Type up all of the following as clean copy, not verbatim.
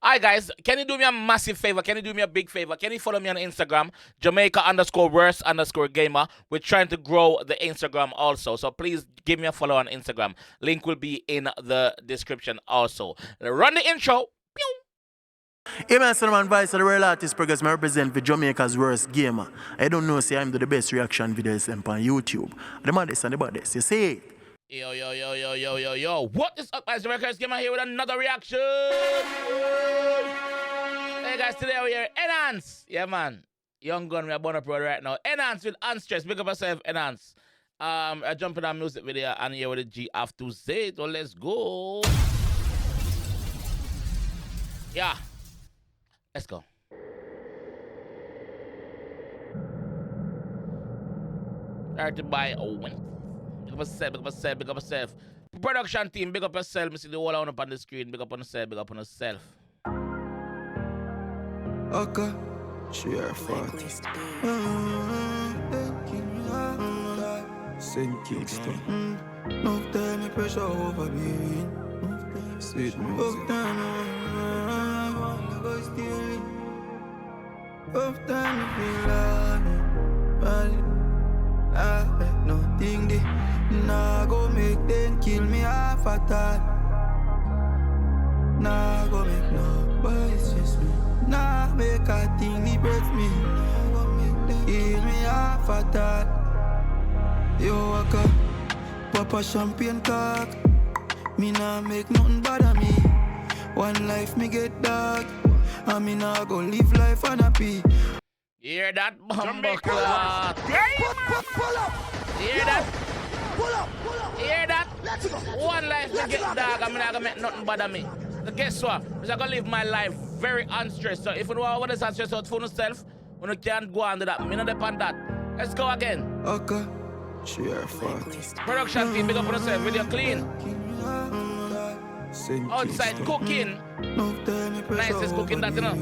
Hi guys, can you do me a massive favor? Can you do me a big favor? Can you follow me on Instagram, Jamaica_worst_gamer? We're trying to grow the Instagram also. So please give me a follow on Instagram. Link will be in the description also. Run the intro. Pew. Hey man, son, Vice of the Real Artist Progress, I represent for Jamaica's Worst Gamer. I don't know, say I'm the best reaction videos on YouTube. The man this and the baddest, you see it? Yo. What is up, guys? Jamaica's Gamer here with another reaction. Hey guys, today we're here. Nhance. Yeah, man. Young gun, we are born up right now. Nhance with Unstress. Big up yourself, Nhance. I jump in our music video and here with the 𝐑𝐄𝐂𝐓𝐈𝐎𝐍. So let's go. Yeah. Let's go. Started by Owen. Big up yourself. Production team, big up yourself. Me see the whole on up on the screen. Big up on yourself, big up on yourself. Okay, share fat. St. Kingston. No time me pressure over being. Sweet music. Of time me feel like I bet nothing they nah go make them kill me half a time. Nah go make nobody stress me. Nah make a thing depress me. Nah go make them kill me half a time. Yo waka, Papa champagne cock. Me nah make nothing bother me. One life me get dark. I me nah go live life unhappy. Hear that, bumbo clock? Pull up. Hear that? Pull up. Hear that? Let's go. One life to get dog, I'm not gonna make nothing bother me. So guess what? I'm gonna live my life very unstressed. So if you know what is unstressed out for yourself, you can't go under that. Me not depend that. Let's go again. Okay. Share fat. Production team, big up on yourself. Video clean. Outside cooking. Nicest cooking that you know.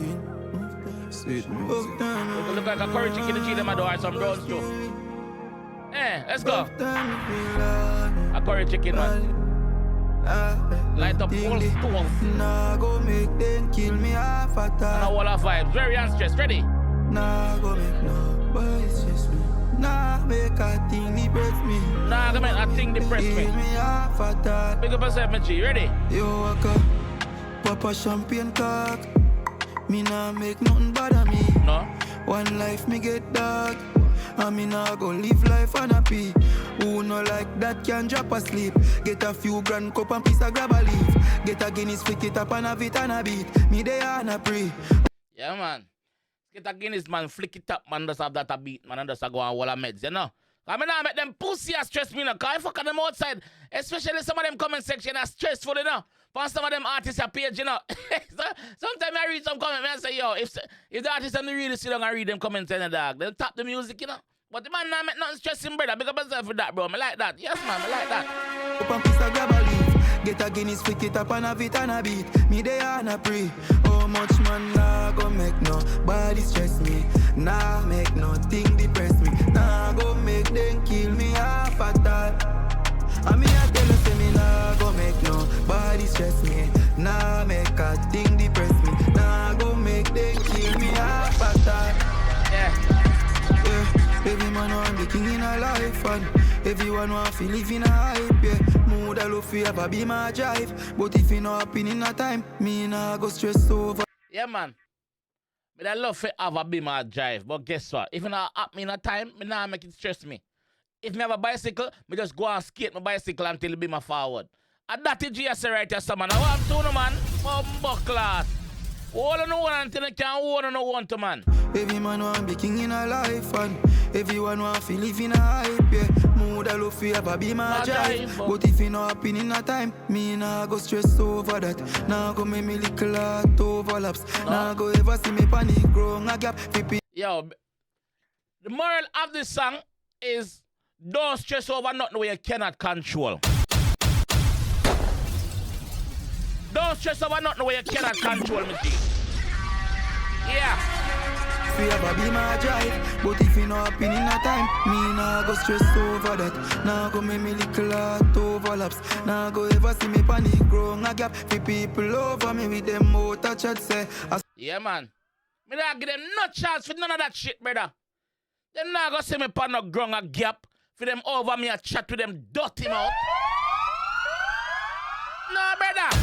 Sweet music. Look like a curry chicken and cheese in my door, some browns too. Let's go. A curry chicken, man. Light up full stove. Nah go make them kill me half a time. And a wall of vibes. Very unstressed. Ready? Nah go make nobody stress me. Nah make a thing depress me. Nah, go make a thing depress me. Kill me half a time. Big up yourself, my G. Ready? Yo waka, Papa champagne cock. Me nah make nothing bother me. No. One life me get dark. I me nah go live life unhappy. Who no like that can drop asleep. Get a few grand cup and piece of grab a leaf. Get a Guinness, flick it up and have it and a beat. Me there and a pray. Yeah, man. Get a Guinness, man. Flick it up, man. Just have that a beat, man. And just go on wall of meds, you know? I mean, I make them pussy stress me, you know? Because I fuck on them outside. Especially some of them comment section are stressful, you know? For some of them artists are page, you know? So, sometimes I read some comment and I say, yo, if the artists and the really sit down and read them comments in the dog, they'll tap the music, you know? But the man not make nothing stressing, brother. Big up yourself for that, bro. I like that. Yes, man, I like that. Up and piece of grab a leaf. Get a Guinness, flick it up and have it and a beat. Me there and a pray. How much man nah go make nobody stress me. Nah make nothing depress me. Nah go make them kill me half a time. I mean I tell you say me nah go make nobody stress me. Nah make a thing depress me. Nah go make them kill me half a time. Yeah. Every man want the king in a life and everyone want to live in a hype, yeah. Mood I love you ever be my drive. But if you not happy in a time, me nah go stress over. Yeah, man. Me I love to have a be my drive. But guess what? If you not happy in a time, me nah make it stress me. If me have a bicycle, me just go and skate my bicycle until it be my forward. And that is GS right here, some man. I want to know, man. Bumbo class. All on one until I can't hold on one to man. Every man want be king in a life and everyone want to live in a hype, yeah. Mood I love you ever be my drive. But if you not happy in a time, me nah go stress over that. Nah go make me little heart overlaps. Nah go ever see me panic growing a gap. Yo, the moral of this song is don't stress over nothing where you cannot control. Don't stress over nothing where you cannot control, me G. Yeah. if you ever be my drive. But if you not happy in a time, me nah go stress over that. Nah go make me little heart overlaps. Nah go ever see me panic growing a gap. For people over me with them motor chat say. Yeah, man. Me not give them no chance for none of that shit, brother. Them not go see me pan no growing a gap for them over me a chat with them dirty mouth. No, brother.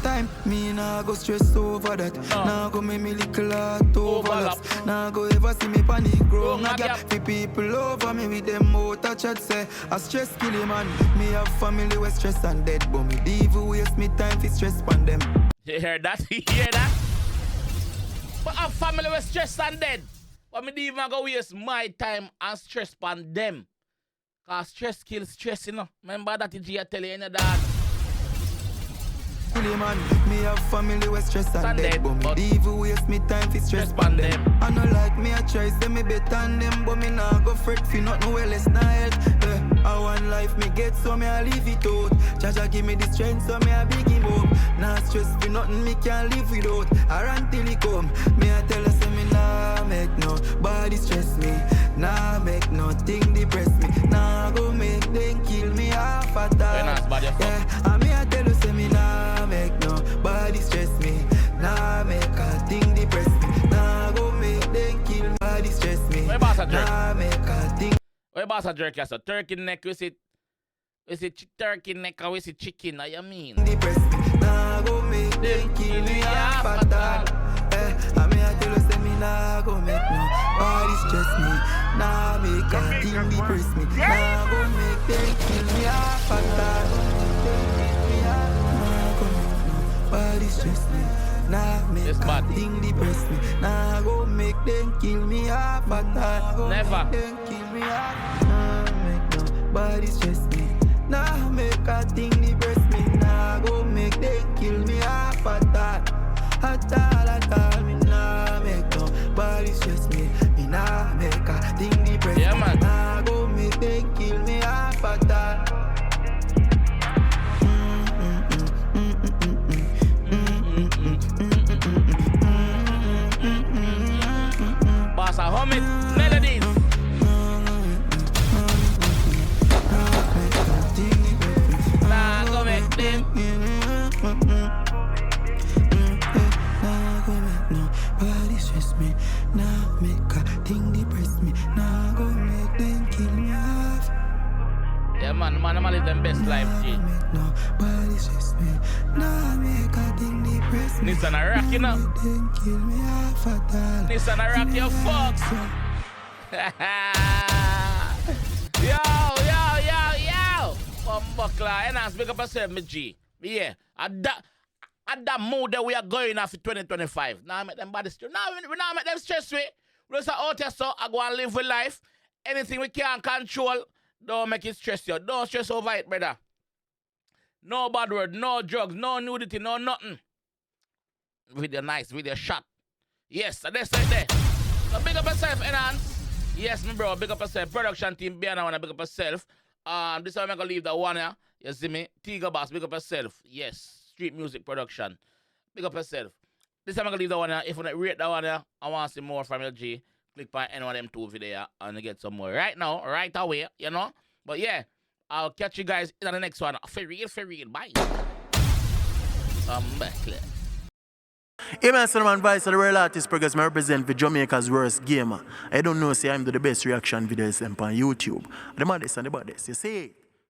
Time, me nah go stress over that. Nah go make me little heart overlaps. Nah go ever see me panic growing a gap. For people over me with them motor chat say. I stress kill him man. Me have family with stress and dead. But me devil waste me time for stress pan them. You hear that? You hear that? But have family with stress and dead. But me even go waste my time and stress pan them. Cause stress kills stress, you know. Remember that G I tell you in the dog. Man, me have family with stress and dead. But me devil waste me time for stress pan them. I know like me I try say me better than them. But me nah go fret fi nothing well less na health. I want life me get so me I leave it out. Jaja give me the strength so me I big him up. Nah stress fi nothing me can't live without. I run till he come. Me I tell her say me nah make no body stress me. Nah make nothing depress me. Nah go make them kill me half a time. Yeah, and me I tell her say me nah make nobody stress me. Nah make a thing depress me. Nah go make them kill me. Body stress me. Nah make a thing. Where boss a jerk yes, a turkey neck we see turkey neck and we see chicken, you mean? Depress me. Nah go make them kill me half a time. And me I tell her say me nah go make nobody stress me. Nah make a thing depress me. Nah go make them kill me half a time. Body stress me, nah make a thing depress me. Nah go make them kill me half a time. Never. Make them kill me half. Nah make no body stress me. Nah make a thing depress me. Nah go make them kill me half a time. At all, me nah make no body stress me. Me nah make a thing depress me. Man. Nah go make them kill me half a time. Boss a hum it, melodies. Nah go make them. Nah go make nobody stress me. Nah make a thing depress me. Nah go make them kill me off. Yeah man, I'm live them best life, G. Make nobody stress me. Nah make a thing depress me. Nissan a rock, you know. Make them kill me off at all. Nissan a rock, you fucks. Yo. Bumbuckler, Nhance, big up yourself, me G. Yeah, at that mood that we are going after 2025. Now I make them body stress. Now we not make them stress we. We just out here so I go and live with life. Anything we can't control, don't make it stress you. Don't stress over it, brother. No bad word, no drugs, no nudity, no nothing. Video nice, video shot. Yes, that's right there. So big up yourself, Nhance. Yes, my bro, big up yourself. Production team, I wanna big up yourself. This time I'm gonna leave the one here. You see me? 𝐑𝐄𝐂𝐓, big up yourself. Yes, street music production. Big up yourself. This time I'm gonna leave the one here. If you rate that one here, I wanna see more from your G. Click on any one of them two videos and you get some more. Right now, right away, you know? But yeah, I'll catch you guys in the next one. For real. Bye. Back there. Hey man, Solomon Vice of the Real Artist Progress, I represent for Jamaica's worst gamer. I don't know, say I'm the best reaction videos on YouTube. The maddest and the baddest, you see?